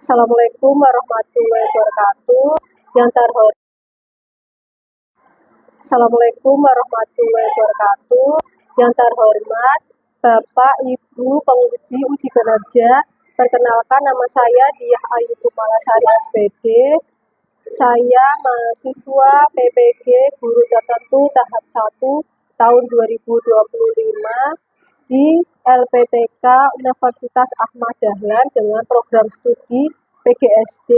Assalamualaikum warahmatullahi wabarakatuh. Yang terhormat, Assalamualaikum warahmatullahi wabarakatuh. Yang terhormat Bapak Ibu penguji uji kinerja, perkenalkan nama saya Diah Ayu Kumalasari SPD. Saya mahasiswa PPG Guru Tertentu tahap 1 tahun 2025 di LPTK Universitas Ahmad Dahlan dengan program studi PGSD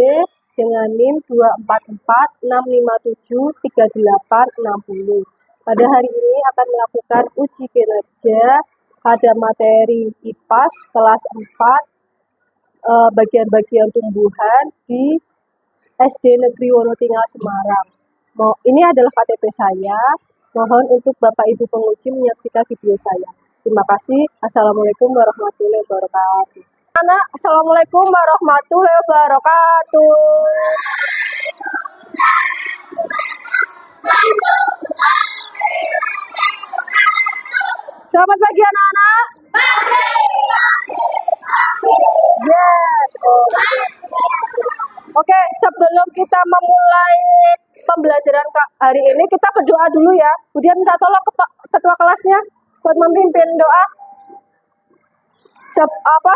dengan NIM 24465738660. Pada hari ini akan melakukan uji kinerja pada materi IPAS kelas 4 bagian-bagian tumbuhan di SD Negeri Wonotinggal Semarang. Ini adalah KTP saya. Mohon untuk Bapak Ibu penguji menyaksikan video saya. Terima kasih. Assalamualaikum warahmatullahi wabarakatuh. Assalamualaikum warahmatullahi wabarakatuh. Selamat pagi anak-anak. Yes. Oke, sebelum kita memulai pembelajaran hari ini, kita berdoa dulu ya. Kemudian minta tolong ketua kelasnya buat memimpin doa.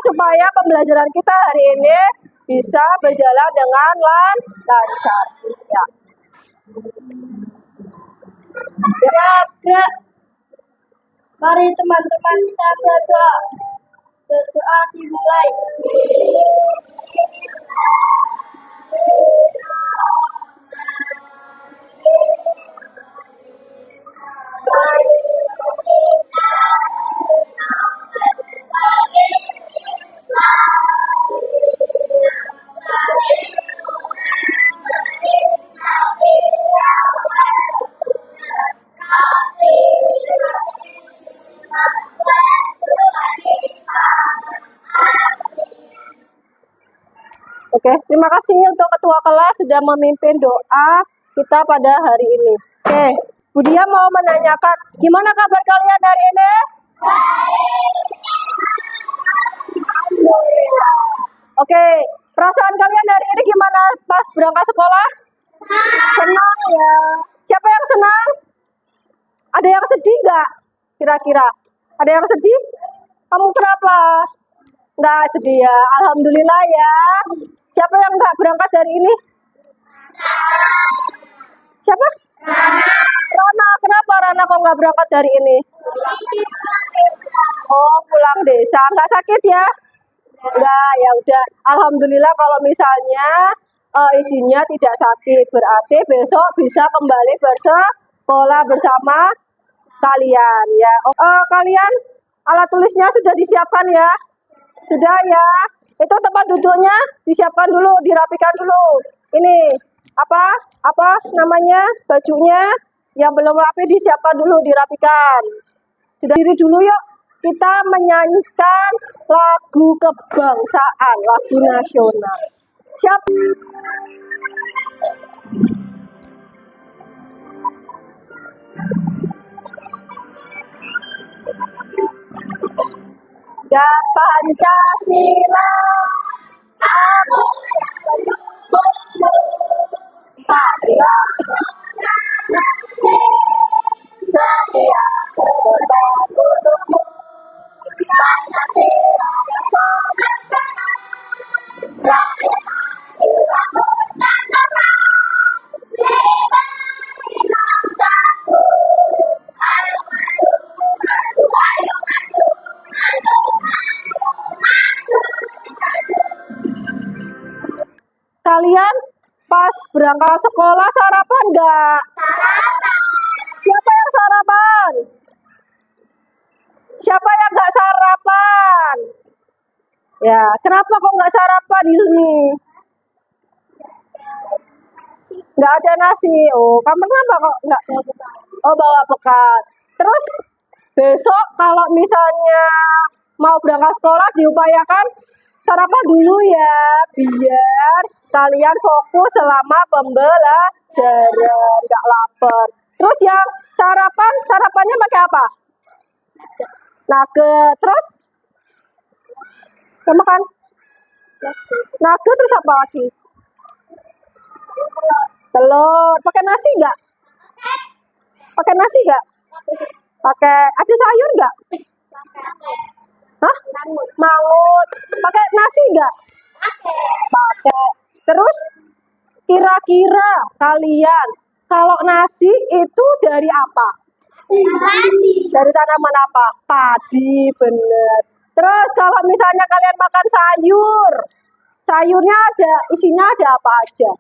Supaya pembelajaran kita hari ini bisa berjalan dengan lancar. Ya. Mari teman-teman kita berdoa. Berdoa dimulai. Oke, terima kasih untuk ketua kelas sudah memimpin doa kita pada hari ini. Oke, Budia mau menanyakan, gimana kabar kalian hari ini? Alhamdulillah. Oke, perasaan kalian hari ini gimana pas berangkat sekolah? Senang ya. Siapa yang senang? Ada yang sedih nggak? Kira-kira? Ada yang sedih? Kamu kenapa? Nggak sedih ya. Alhamdulillah ya. Siapa yang nggak berangkat hari ini? Siapa? Rana. Kenapa Rana kok nggak berangkat hari ini? Oh, pulang desa. Nggak sakit ya? Enggak, ya udah. Alhamdulillah kalau misalnya izinnya tidak sakit, berarti besok bisa kembali bersekolah bersama kalian ya. Kalian alat tulisnya sudah disiapkan ya? Sudah ya. Itu tempat duduknya disiapkan dulu, dirapikan dulu. Ini apa namanya? Bajunya yang belum rapi disiapkan dulu, dirapikan. Sudah diri dulu yuk. Kita menyanyikan lagu kebangsaan, lagu nasional. Siap? Ya Pancasila, aku mendukungmu. Patriotisi, setia berkorban untukmu. Pancasila bersama rakyat dibangun Nusantara, liberti bangsaku. Ayo maju, ayo maju, Kalian pas berangkat sekolah sarapan nggak? Siapa yang sarapan? Siapa yang nggak sarapan? Ya, kenapa kok nggak sarapan ini? Nggak ada nasi. Oh, kamu kenapa kok nggak? Oh, bawa bekal. Terus besok kalau misalnya mau berangkat sekolah diupayakan sarapan dulu ya, biar kalian fokus selama pembelajaran, nggak lapar. Terus yang sarapannya pakai apa? Nugget. Terus makan Naga terus apa lagi? Telur. Pakai nasi nggak? Pakai nasi nggak? Pakai. Ada sayur nggak? Hah? Mangut. Pakai nasi nggak? Pakai. Terus kira-kira kalian kalau nasi itu dari apa? Dari tanaman apa? Padi, bener. Terus kalau misalnya kalian makan sayur, sayurnya ada, isinya ada apa aja?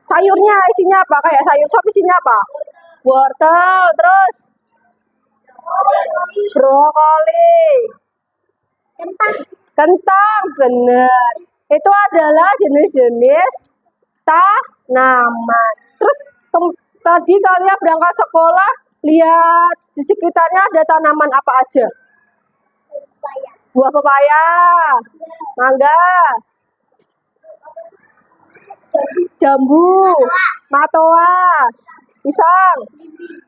Sayurnya isinya apa? Kayak sayur sop isinya apa? Wortel, terus brokoli, kentang, bener. Itu adalah jenis-jenis tanaman. Terus tadi kalian berangkat sekolah, lihat di sekitarnya ada tanaman apa aja? Buah pepaya, mangga, jambu, matoa, pisang,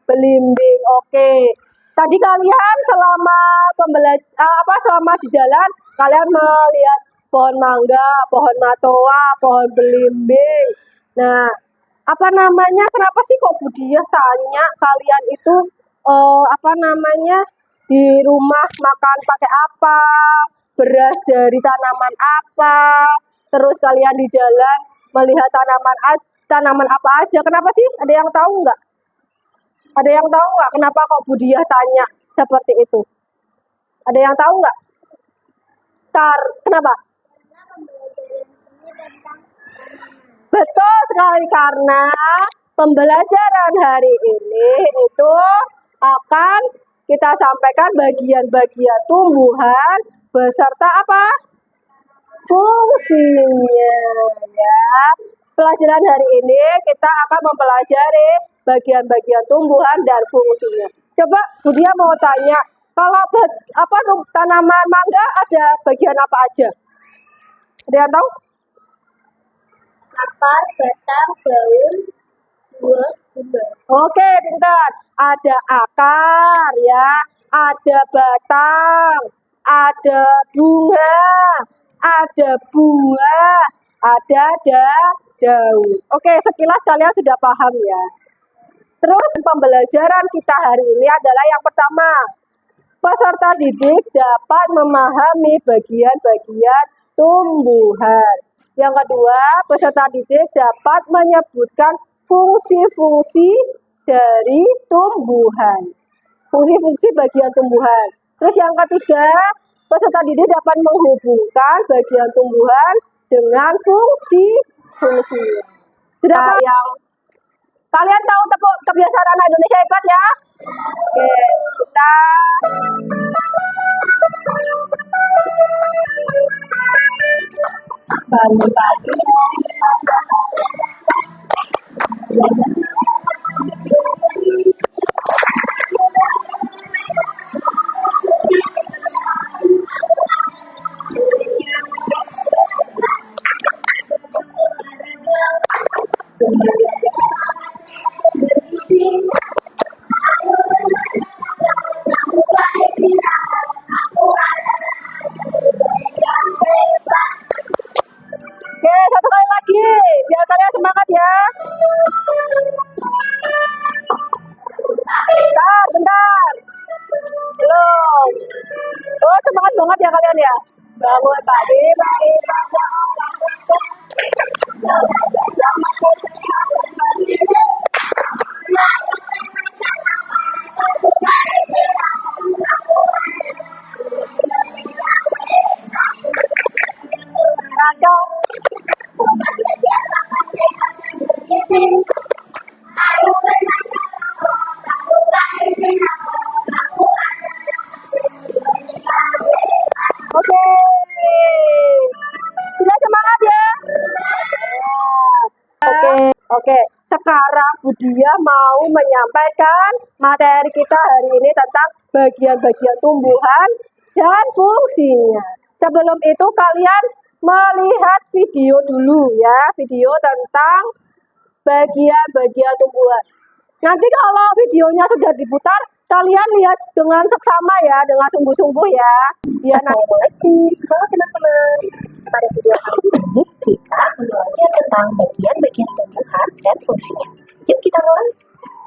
belimbing. Oke. Tadi kalian selama selama di jalan kalian melihat pohon mangga, pohon matoa, pohon belimbing. Nah, apa namanya? Kenapa sih kok Budiah tanya kalian itu di rumah makan pakai apa? Beras dari tanaman apa? Terus kalian di jalan melihat tanaman apa aja? Kenapa sih? Ada yang tahu nggak? Ada yang tahu nggak kenapa kok Budiah tanya seperti itu? Ada yang tahu nggak? Kenapa? Betul sekali, karena pembelajaran hari ini itu akan kita sampaikan bagian-bagian tumbuhan beserta apa? Fungsinya, ya. Pelajaran hari ini kita akan mempelajari bagian-bagian tumbuhan dan fungsinya. Coba Budiah mau tanya, kalau tanaman mangga ada bagian apa aja? Ada yang tahu? Akar, batang, daun, buah, bunga. Oke, pintar. Ada akar, ya. Ada batang, ada bunga, ada buah, ada daun. Oke, sekilas kalian sudah paham ya. Terus pembelajaran kita hari ini adalah yang pertama, peserta didik dapat memahami bagian-bagian tumbuhan. Yang kedua, peserta didik dapat menyebutkan fungsi-fungsi dari tumbuhan. Fungsi-fungsi bagian tumbuhan. Terus yang ketiga, peserta didik dapat menghubungkan bagian tumbuhan dengan fungsi-fungsi. Sudah yang kalian tahu kebiasaan anak Indonesia hebat ya? Oke, kita pagi-pagi Oke, satu kali lagi biar kalian semangat ya. Bentar. Belum. Oh, semangat banget ya kalian ya. Bangun pagi. Oke. Sudah semangat ya? Oke. Sekarang Budiah mau menyampaikan materi kita hari ini tentang bagian-bagian tumbuhan dan fungsinya. Sebelum itu kalian melihat video dulu ya, video tentang bagian-bagian tumbuhan. Nanti kalau videonya sudah diputar, kalian lihat dengan seksama ya, dengan sungguh-sungguh ya. Assalamualaikum, halo teman-teman. Pada video kali ini kita belajar tentang bagian-bagian tumbuhan dan fungsinya. Yuk kita mulai.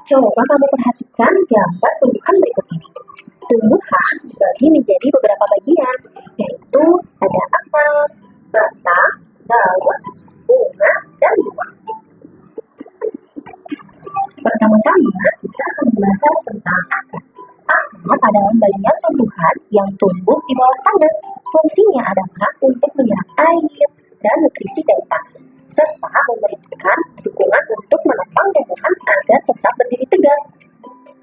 Coba kamu perhatikan gambar tumbuhan berikut ini. Tumbuhan dibagi menjadi beberapa bagian, yaitu ada akar, batang, daun, bunga, dan buah. Pertama-tama kita akan membahas tentang akar. Akar adalah bagian tumbuhan yang tumbuh di bawah tanah. Fungsinya adalah untuk menyerap air dan nutrisi dari tanah, serta memberikan dukungan untuk menopang tumbuhan agar tetap berdiri tegak.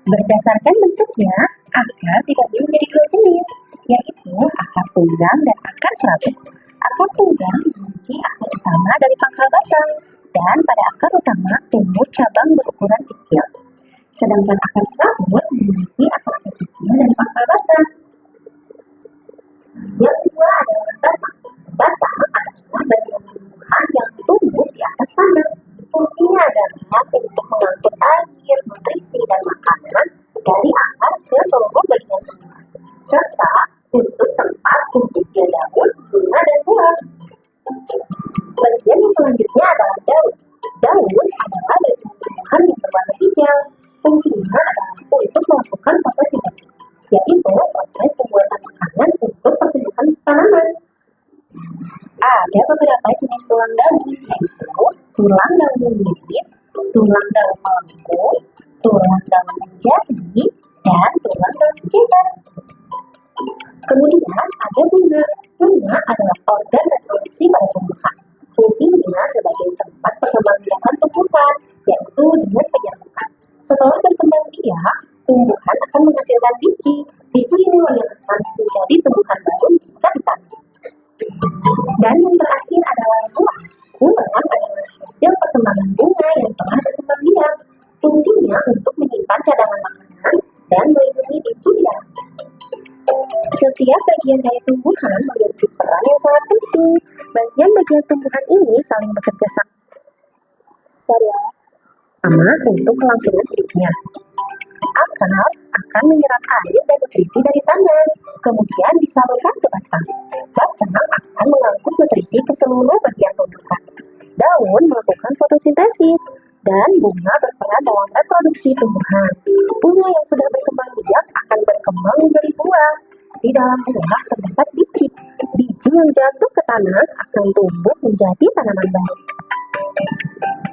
Berdasarkan bentuknya, akar dibagi menjadi dua jenis, yaitu akar tunggang dan akar serabut. Akar tunggang memiliki akar utama dari pangkal batang, dan pada akar utama tumbuh cabang berukuran kecil. Sedangkan akar serabut memiliki akar kecil dari pangkal batang. Yang kedua adalah batang. Batang adalah bagian tumbuhan yang tumbuh di atas tanah. Fungsinya adalah untuk mengangkut air, nutrisi, dan makanan dari akar ke seluruh bagian tumbuhan, serta untuk tempat tumbuhnya daun, bunga, dan buah. Bagian yang selanjutnya adalah daun. Daun adalah bagian tumbuhan yang berwarna hijau. Fungsinya adalah untuk melakukan fotosintesis, yaitu proses pembuatan makanan untuk pertumbuhan tanaman. Ada beberapa jenis tulang daun, yaitu tulang daun lilit, tulang daun melengkung, tulang daun menjadi, dan tulang daun sekitar. Kemudian ada bunga. Bunga adalah organ reproduksi pada tumbuhan. Fungsinya sebagai tempat perkembangbiakan tumbuhan, yaitu dengan penyerbukan. Setelah berkembang biak, tumbuhan akan menghasilkan biji. Biji ini yang akan menjadi tumbuhan baru jika ditanam. Dan yang terakhir adalah buah. Buah adalah hasil perkembangan bunga yang telah berkembang biak. Fungsinya untuk menyimpan cadangan makanan dan melindungi biji di dalamnya. Setiap bagian dari tumbuhan memiliki peran yang sangat penting. Bagian-bagian tumbuhan ini saling bekerja sama untuk kelangsungan hidupnya. Akar akan menyerap air dan nutrisi dari tanah, kemudian disalurkan ke batang. Batang akan mengangkut nutrisi ke seluruh bagian tumbuhan. Daun melakukan fotosintesis, dan bunga berperan dalam reproduksi tumbuhan. Bunga yang sudah berkembang biak akan berkembang menjadi buah. Di dalam buah terdapat biji. Biji yang jatuh ke tanah akan tumbuh menjadi tanaman baru.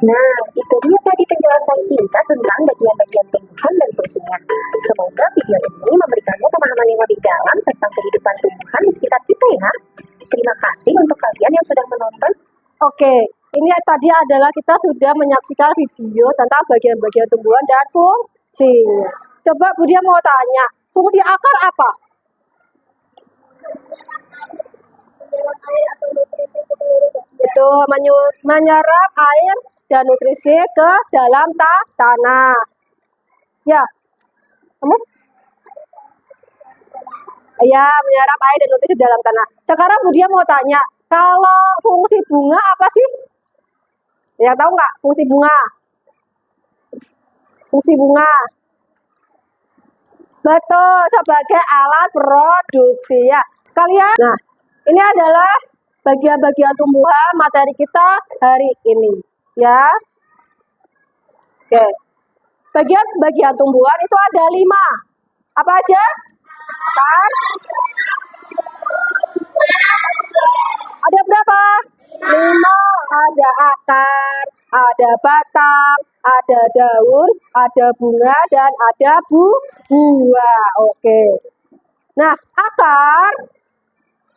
Nah, itu dia tadi penjelasan singkat tentang bagian-bagian tumbuhan dan fungsinya. Semoga video ini memberikanmu pemahaman yang lebih dalam tentang kehidupan tumbuhan di sekitar kita ya. Terima kasih untuk kalian yang sudah menonton. Oke, ini tadi adalah kita sudah menyaksikan video tentang bagian-bagian tumbuhan dan fungsinya. Coba Budia mau tanya, fungsi akar apa? Itu menyerap air dan nutrisi ke dalam tanah. Ya, kamu? Ya, menyerap air dan nutrisi dalam tanah. Sekarang Budia mau tanya, kalau fungsi bunga apa sih? Ya, tahu nggak fungsi bunga? Fungsi bunga. Betul, sebagai alat produksi ya. Kalian, nah, ini adalah bagian-bagian tumbuhan materi kita hari ini, ya. Oke. Bagian-bagian tumbuhan itu ada 5. Apa aja? Kan? Ada berapa? 5. Ada akar, ada batang, ada daun, ada bunga, dan ada buah. Oke. Nah, akar.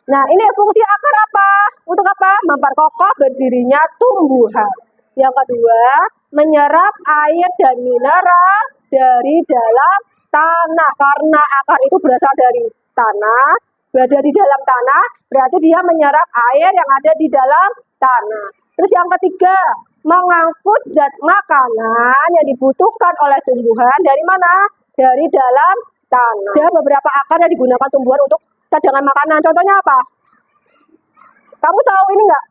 Nah, ini fungsi akar apa? Untuk apa? Memperkokoh berdirinya tumbuhan. Yang kedua, menyerap air dan mineral dari dalam tanah. Karena akar itu berasal dari tanah, berada di dalam tanah, berarti dia menyerap air yang ada di dalam tanah. Terus yang ketiga, mengangkut zat makanan yang dibutuhkan oleh tumbuhan dari mana? Dari dalam tanah. Ada beberapa akar yang digunakan tumbuhan untuk cadangan makanan. Contohnya apa? Kamu tahu ini nggak?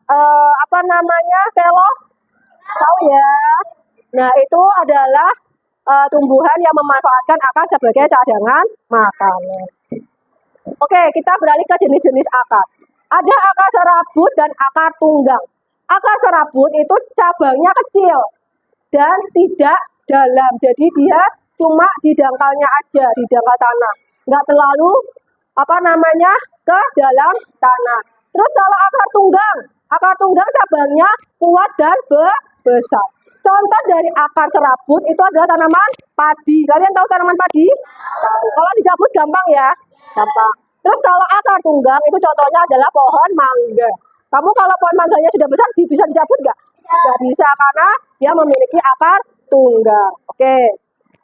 Apa namanya? Telo? Tahu ya? Nah, itu adalah tumbuhan yang memanfaatkan akar sebagai cadangan makanan. Oke, kita beralih ke jenis-jenis akar. Ada akar serabut dan akar tunggang. Akar serabut itu cabangnya kecil dan tidak dalam. Jadi dia cuma di dangkalnya aja, di dangkal tanah. Nggak terlalu ke dalam tanah. Terus kalau akar tunggang cabangnya kuat dan besar. Contoh dari akar serabut itu adalah tanaman padi. Kalian tahu tanaman padi? Tahu. Kalau dicabut gampang ya? Gampang. Terus kalau akar tunggang itu contohnya adalah pohon mangga. Kamu kalau pohon mangganya sudah besar bisa dicabut nggak? Nggak bisa karena dia memiliki akar tunggang. Oke.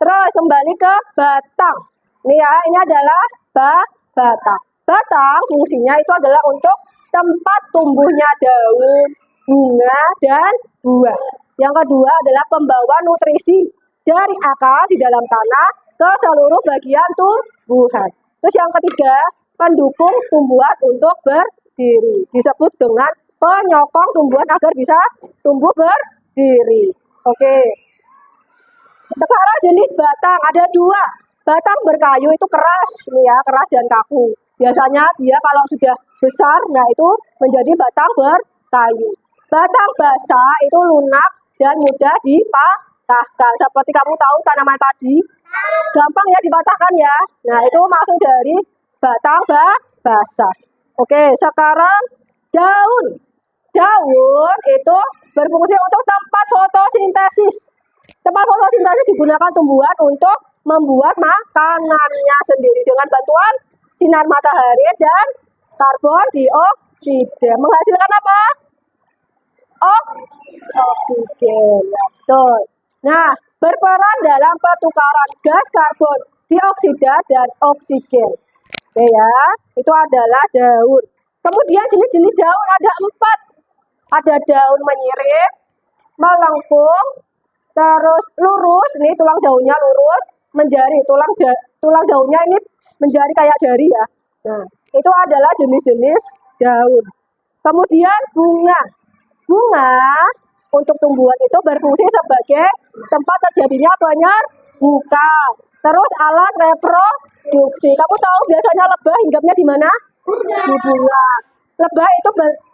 Terus kembali ke batang. Ini ya, ini adalah batang. Batang fungsinya itu adalah untuk tempat tumbuhnya daun, bunga, dan buah. Yang kedua adalah pembawa nutrisi dari akar di dalam tanah ke seluruh bagian tumbuhan. Terus yang ketiga, pendukung tumbuhan untuk berdiri. Disebut dengan penyokong tumbuhan agar bisa tumbuh berdiri. Oke. Sekarang jenis batang ada dua. Batang berkayu itu keras, nih ya, keras dan kaku. Biasanya dia kalau sudah besar, nah itu menjadi batang berkayu. Batang basah itu lunak dan mudah dipatahkan. Seperti kamu tahu tanaman padi, gampang ya dipatahkan ya. Nah itu masuk dari batang basah. Oke, sekarang daun. Daun itu berfungsi untuk tempat fotosintesis. Tempat fotosintesis digunakan tumbuhan untuk membuat makanannya sendiri dengan bantuan sinar matahari dan karbon dioksida. Menghasilkan apa? Oksigen. Ya, betul. Nah, berperan dalam pertukaran gas karbon dioksida dan oksigen. Oke ya, itu adalah daun. Kemudian jenis-jenis daun ada 4. Ada daun menyirip, melengkung, terus lurus, ini tulang daunnya lurus, menjari, tulang daunnya ini menjari kayak jari ya. Nah, itu adalah jenis-jenis daun. Kemudian bunga. Bunga untuk tumbuhan itu berfungsi sebagai tempat terjadinya penyerbukan. Terus alat reproduksi. Kamu tahu biasanya lebah hinggapnya di mana? Di bunga. Lebah itu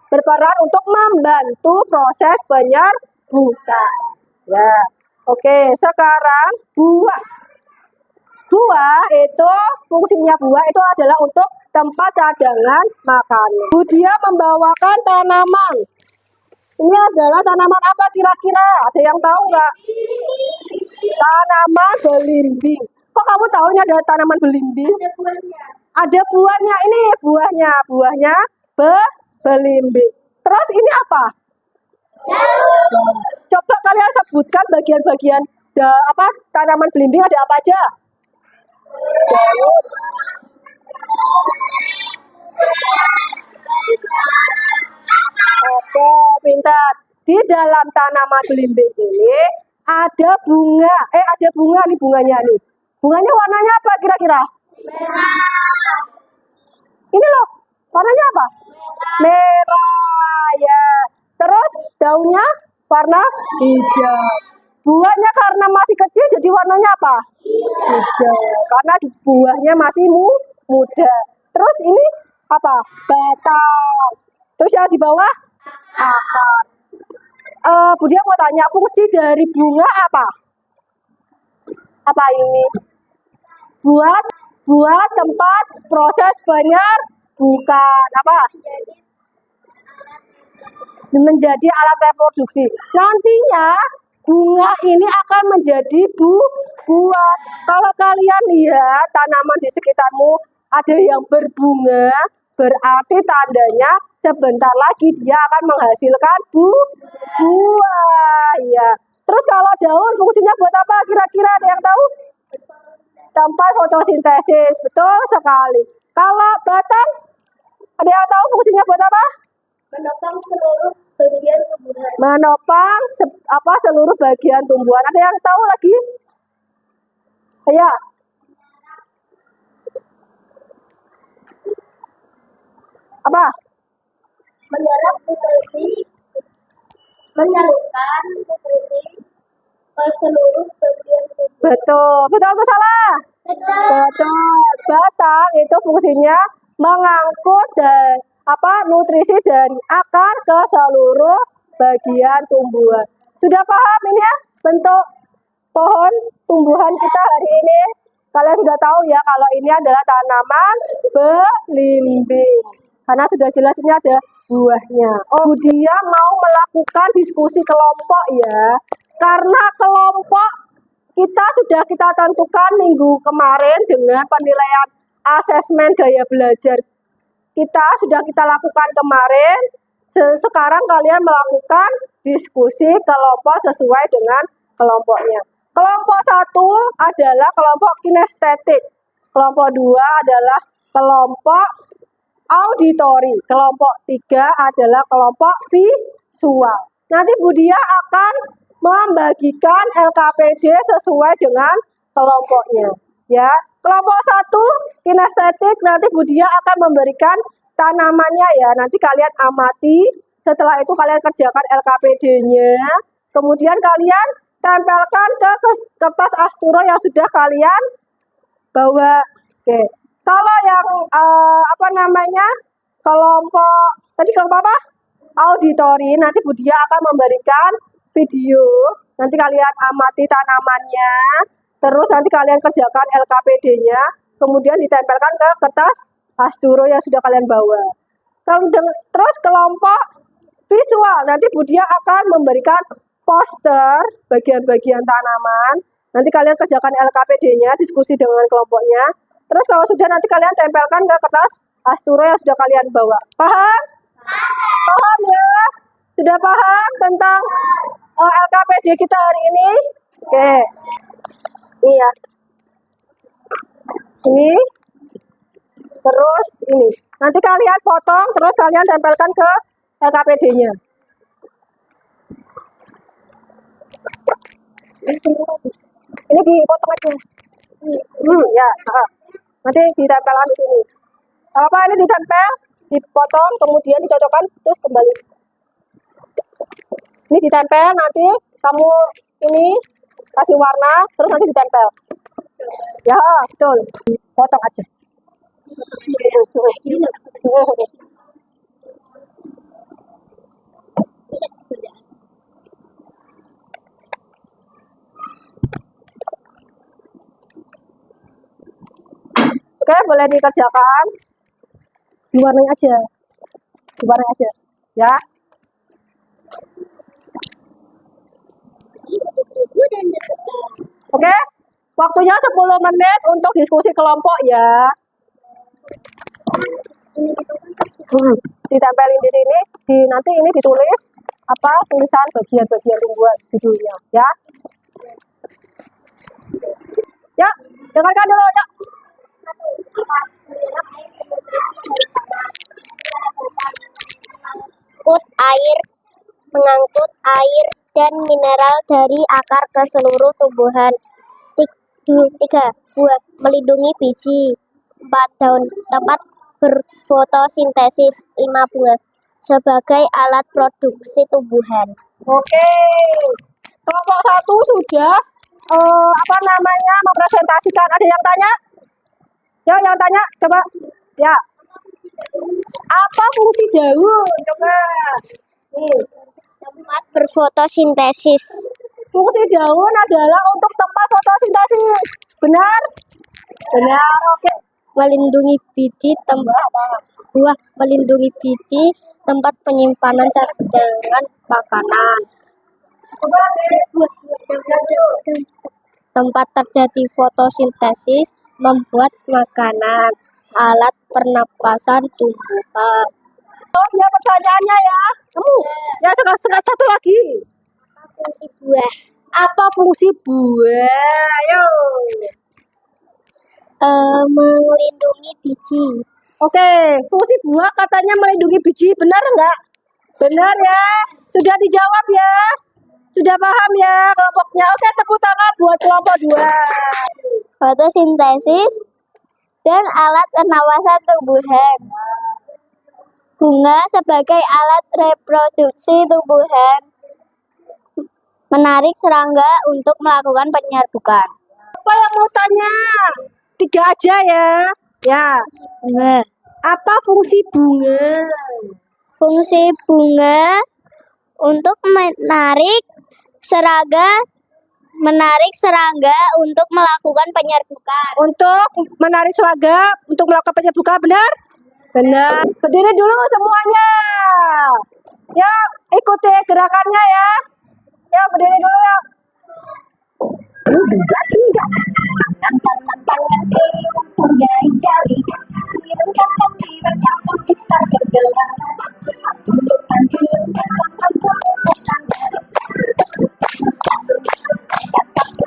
berperan untuk membantu proses penyerbukan. Ya. Oke, sekarang buah. Buah itu fungsinya buah itu adalah untuk tempat cadangan makanan. Dia membawakan tanaman. Ini adalah tanaman apa kira-kira? Ada yang tahu nggak? Tanaman belimbing. Kok kamu tahu ini ada tanaman belimbing? Ada buahnya. Ini buahnya. Buahnya belimbing. Terus ini apa? Coba kalian sebutkan bagian-bagian tanaman belimbing ada apa aja? Daun. Oke, pintar. Di dalam tanaman belimbing ini ada bunga. Ada bunga nih bunganya nih. Bunganya warnanya apa kira-kira? Merah. Ini loh, warnanya apa? Merah ya. Terus daunnya warna hijau. Buahnya karena masih kecil jadi warnanya apa? Hijau. Karena buahnya masih muda. Terus ini apa? Batang. Terus yang di bawah akar. Budia mau tanya, fungsi dari bunga apa? Apa ini? Buat tempat proses penyerbukan. Apa? Menjadi alat reproduksi. Nantinya bunga ini akan menjadi buah. Kalau kalian lihat tanaman di sekitarmu ada yang berbunga, berarti tandanya sebentar lagi dia akan menghasilkan buah. Ya. Terus kalau daun fungsinya buat apa? Kira-kira ada yang tahu? Tempat fotosintesis. Betul sekali. Kalau batang, ada yang tahu fungsinya buat apa? Menopang seluruh bagian tumbuhan. Menopang seluruh bagian tumbuhan. Ada yang tahu lagi? Ya. Apa? Menyalurkan nutrisi ke seluruh bagian tubuh. Betul. Betul atau salah? Betul. Batang itu fungsinya mengangkut nutrisi dari akar ke seluruh bagian tumbuhan. Sudah paham ini ya bentuk pohon tumbuhan kita hari ini? Kalian sudah tahu ya kalau ini adalah tanaman belimbing. Karena sudah jelas ini ada buahnya. Oh, dia mau melakukan diskusi kelompok ya. Karena kelompok kita tentukan minggu kemarin dengan penilaian asesmen gaya belajar kita lakukan kemarin. Sekarang kalian melakukan diskusi kelompok sesuai dengan kelompoknya. Kelompok 1 adalah kelompok kinestetik. Kelompok 2 adalah kelompok auditori. Kelompok 3 adalah kelompok visual. Nanti Budia akan membagikan LKPD sesuai dengan kelompoknya. Ya, kelompok 1 kinestetik nanti Budia akan memberikan tanamannya ya. Nanti kalian amati, setelah itu kalian kerjakan LKPD-nya. Kemudian kalian tempelkan ke kertas asturo yang sudah kalian bawa. Oke. Kalau yang kelompok apa? Auditori, nanti Budia akan memberikan video. Nanti kalian amati tanamannya, terus nanti kalian kerjakan LKPD-nya, kemudian ditempelkan ke kertas asturo yang sudah kalian bawa. Terus kelompok visual, nanti Budia akan memberikan poster bagian-bagian tanaman. Nanti kalian kerjakan LKPD-nya, diskusi dengan kelompoknya. Terus kalau sudah nanti kalian tempelkan ke kertas asturo yang sudah kalian bawa. Paham? Paham ya? Sudah paham tentang LKPD kita hari ini? Oke. Ini ya. Ini. Terus ini. Nanti kalian potong, terus kalian tempelkan ke LKPD-nya. Ini dipotong aja. Ya. Nanti ditempelkan di sini. Apa ini ditempel, dipotong, kemudian dicocokkan, terus kembali. Ini ditempel, nanti kamu ini kasih warna, terus nanti ditempel. Ya, betul. Potong aja. Oke, boleh dikerjakan. Diwarnai aja. Ya. Oke, waktunya 10 menit untuk diskusi kelompok ya. Ditempelin di sini, nanti ini ditulis tulisan bagian-bagian tumbuhan judulnya ya. Ya, dengarkan dulu ya. Mengangkut air dan mineral dari akar ke seluruh tumbuhan. 3. Buah, melindungi biji. 4. Daun, tempat berfotosintesis. 5. Bunga, sebagai alat produksi tumbuhan. Oke, kelompok 1 sudah mempresentasikan. Ada yang tanya? Ya, yang tanya coba. Ya. Apa fungsi daun? Coba. Tempat berfotosintesis. Fungsi daun adalah untuk tempat fotosintesis. Benar? Benar. Oke. Melindungi biji. Buah, melindungi biji, tempat penyimpanan cadangan makanan. Tempat terjadi fotosintesis, membuat makanan, alat pernapasan tumbuhan. Oh ya, pertanyaannya ya. Ya, satu lagi. Fungsi buah. Apa fungsi buah? Ayo. Melindungi biji. Oke, fungsi buah katanya melindungi biji. Benar enggak? Benar ya. Sudah dijawab ya. Sudah paham ya kelompoknya. Oke, tepuk tangan buat kelompok 2. Fotosintesis dan alat pernapasan tumbuhan. Bunga sebagai alat reproduksi tumbuhan. Menarik serangga untuk melakukan penyerbukan. Apa yang mau tanya? 3 aja ya. Ya. Bunga. Apa fungsi bunga? Fungsi bunga untuk menarik serangga untuk melakukan penyerbukan. Untuk menarik serangga, untuk melakukan penyerbukan, benar? Benar. Berdiri dulu semuanya. Ya, ikuti gerakannya ya. Ya, berdiri dulu ya. Juga tidak akan tangan kiri untuk jari-jari. Dilengkapkan kita bergelar. Tunjukkan dilengkapkan tunjukkan jari.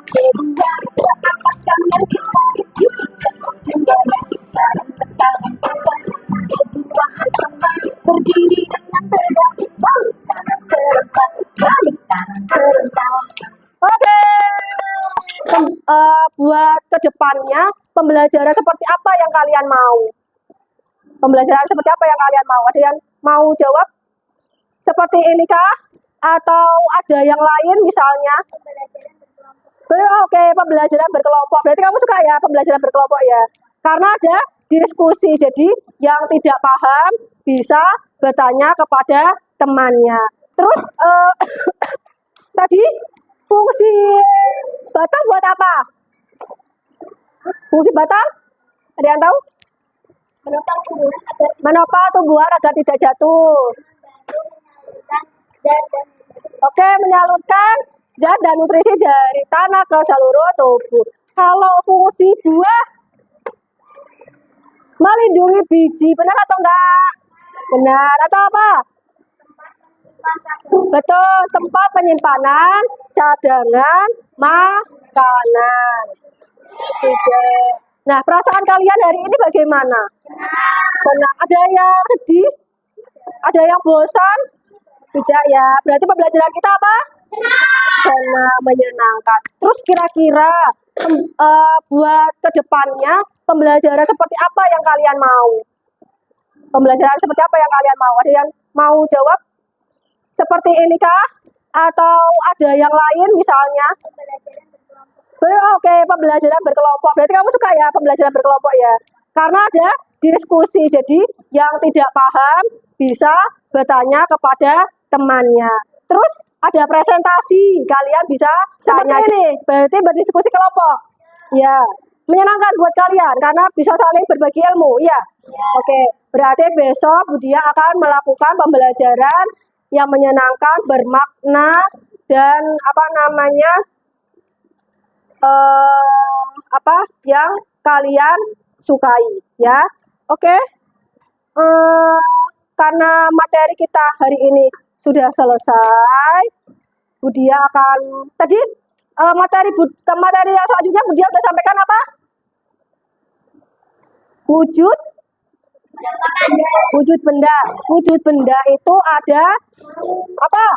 Kedua, angkat tangan kita. Kendala kita tangan kita. Kedua kembali berdiri dengan tegak. Balik kanan serentak, balik kanan serentak. Oke. Buat kedepannya pembelajaran seperti apa yang kalian mau? Pembelajaran seperti apa yang kalian mau? Ada yang mau jawab? Seperti ini kah? Atau ada yang lain misalnya? Oke, pembelajaran berkelompok. Berarti kamu suka ya pembelajaran berkelompok ya? Karena ada diskusi. Jadi yang tidak paham bisa bertanya kepada temannya. Terus tadi fungsi batang buat apa? Fungsi batang? Ada yang tahu? Menopang tumbuhan agar tidak jatuh. Oke, menyalurkan zat dan nutrisi dari tanah ke seluruh tubuh. Kalau fungsi buah, melindungi biji, benar atau enggak? Benar atau apa? Betul, tempat penyimpanan cadangan makanan. Tidak. Nah, perasaan kalian hari ini bagaimana? Senang. Ada yang sedih? Ada yang bosan? Tidak ya. Berarti pembelajaran kita apa? Senang, menyenangkan. Terus kira-kira buat kedepannya pembelajaran seperti apa yang kalian mau? Pembelajaran seperti apa yang kalian mau? Ada yang mau jawab? Seperti ini kah? Atau ada yang lain misalnya? Oke, pembelajaran berkelompok. Berarti kamu suka ya pembelajaran berkelompok ya? Karena ada diskusi. Jadi yang tidak paham bisa bertanya kepada temannya. Terus ada presentasi. Kalian bisa tanya ini. Berarti berdiskusi kelompok. Ya, menyenangkan buat kalian karena bisa saling berbagi ilmu. Ya. Oke, berarti besok Budia akan melakukan pembelajaran yang menyenangkan, bermakna, dan yang kalian sukai ya. Oke. Karena materi kita hari ini sudah selesai, Budia akan tadi materi yang selanjutnya Budia sudah sampaikan apa? Wujud benda. Wujud benda itu ada apa?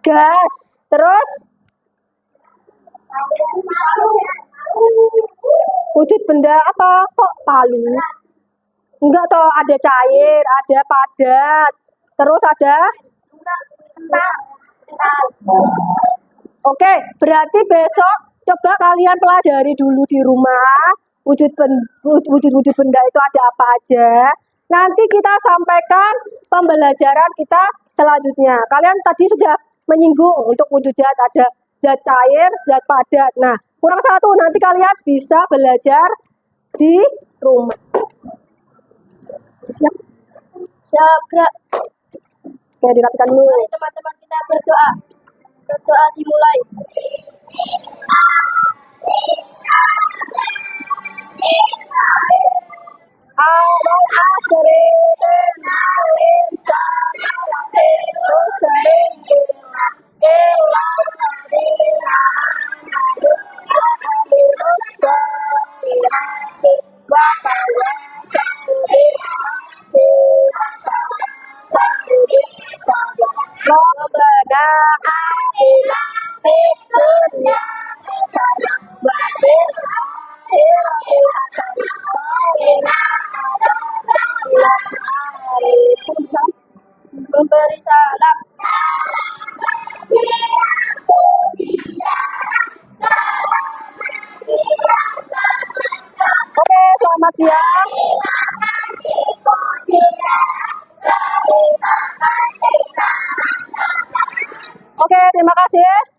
Gas. Terus wujud benda apa? Kok palu? Enggak toh, ada cair, ada padat. Terus ada Oke, berarti besok coba kalian pelajari dulu di rumah wujud benda itu ada apa aja. Nanti kita sampaikan pembelajaran kita selanjutnya. Kalian tadi sudah menyinggung untuk wujud zat, ada zat cair, zat padat. Nah, kurang satu, nanti kalian bisa belajar di rumah. Siap? Siap, gerak. Oke, dirapikan dulu. Mari teman-teman kita berdoa. Berdoa dimulai. Awal asri kenal insan terus sering memberi salam. Selamat siang. Oke, terima kasih.